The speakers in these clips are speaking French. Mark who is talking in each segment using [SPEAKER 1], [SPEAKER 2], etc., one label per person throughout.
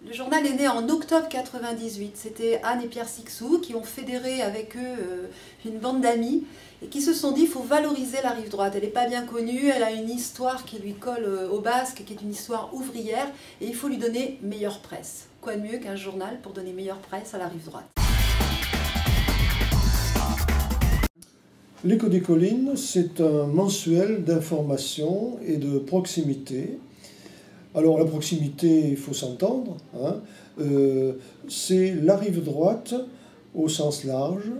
[SPEAKER 1] Le journal est né en octobre 98. C'était Anne et Pierre Sixou qui ont fédéré avec eux une bande d'amis et qui se sont dit qu'il faut valoriser la rive droite. Elle n'est pas bien connue, elle a une histoire qui lui colle au basque, qui est une histoire ouvrière, et il faut lui donner meilleure presse. Quoi de mieux qu'un journal pour donner meilleure presse à la rive droite?
[SPEAKER 2] L'Écho des Collines, c'est un mensuel d'information et de proximité. Alors la proximité, il faut s'entendre, hein. C'est la rive droite au sens large,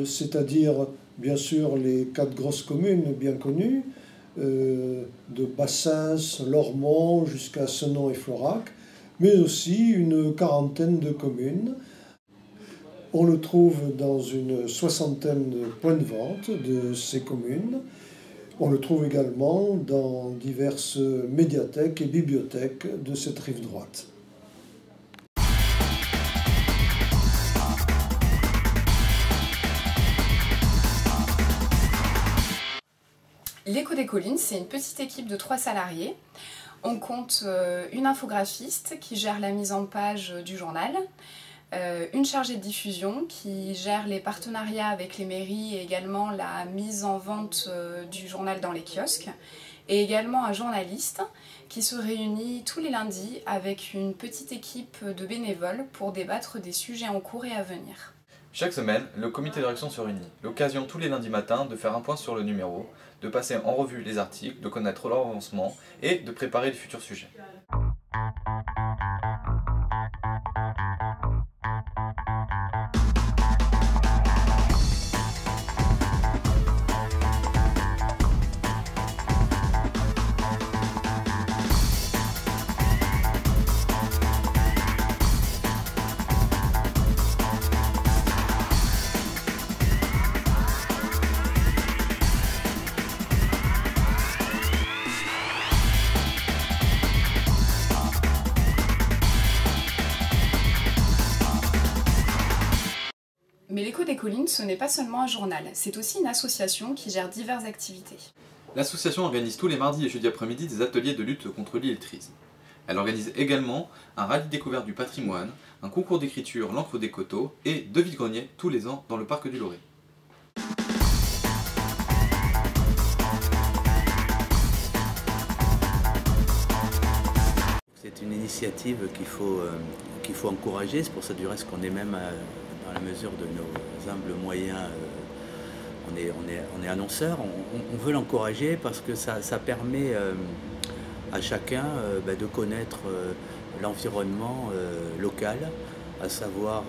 [SPEAKER 2] c'est-à-dire bien sûr les 4 grosses communes bien connues, de Bassens, Lormont jusqu'à Senon et Florac, mais aussi une quarantaine de communes. On le trouve dans une 60aine de points de vente de ces communes. On le trouve également dans diverses médiathèques et bibliothèques de cette rive droite.
[SPEAKER 3] L'Écho des Collines, c'est une petite équipe de 3 salariés. On compte une infographiste qui gère la mise en page du journal, une chargée de diffusion qui gère les partenariats avec les mairies et également la mise en vente du journal dans les kiosques, et également un journaliste qui se réunit tous les lundis avec une petite équipe de bénévoles pour débattre des sujets en cours et à venir.
[SPEAKER 4] Chaque semaine, le comité de rédaction se réunit. L'occasion tous les lundis matins de faire un point sur le numéro, de passer en revue les articles, de connaître leur avancement et de préparer les futurs sujets.
[SPEAKER 3] Mais l'Écho des Collines, ce n'est pas seulement un journal, c'est aussi une association qui gère diverses activités.
[SPEAKER 4] L'association organise tous les mardis et jeudis après-midi des ateliers de lutte contre l'illettrisme. Elle organise également un rallye découverte du patrimoine, un concours d'écriture L'encre des coteaux et 2 vide-greniers tous les ans dans le parc du Loré.
[SPEAKER 5] C'est une initiative qu'il faut encourager, c'est pour ça du reste qu'on est même dans la mesure de nos humbles moyens, on est annonceurs, on veut l'encourager parce que ça permet à chacun de connaître l'environnement local, à savoir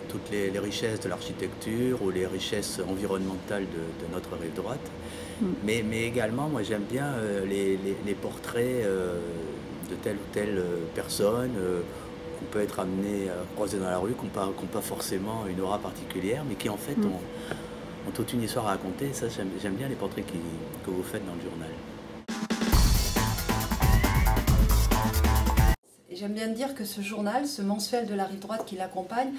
[SPEAKER 5] toutes les richesses de l'architecture ou les richesses environnementales de notre rive droite. Mais également, moi j'aime bien les portraits de telle ou telle personne qu'on peut être amené à croiser dans la rue, qui n'ont pas forcément une aura particulière, mais qui en fait ont toute une histoire à raconter. Ça, j'aime bien les portraits que vous faites dans le journal.
[SPEAKER 1] J'aime bien dire que ce journal, ce mensuel de la rive droite qui l'accompagne,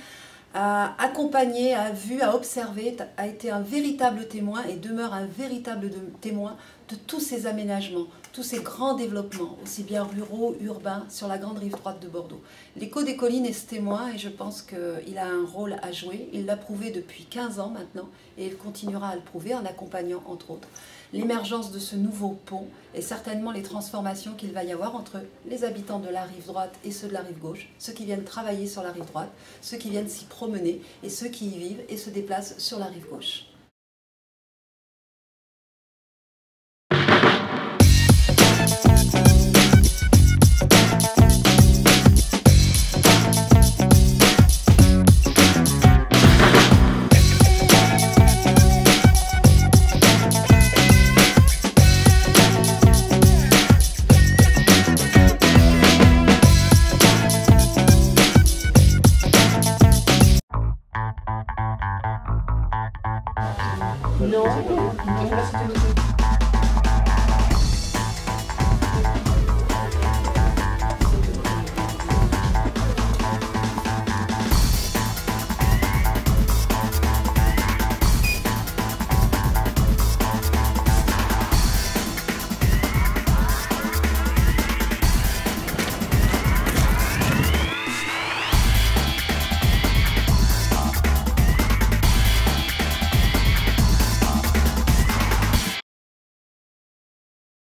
[SPEAKER 1] a accompagné, a vu, a observé, a été un véritable témoin et demeure un véritable témoin de tous ces aménagements, tous ces grands développements, aussi bien ruraux, urbains, sur la grande rive droite de Bordeaux. L'Écho des Collines est ce témoin et je pense qu'il a un rôle à jouer. Il l'a prouvé depuis 15 ans maintenant et il continuera à le prouver en accompagnant entre autres l'émergence de ce nouveau pont et certainement les transformations qu'il va y avoir entre les habitants de la rive droite et ceux de la rive gauche, ceux qui viennent travailler sur la rive droite, ceux qui viennent s'y promener et ceux qui y vivent et se déplacent sur la rive gauche.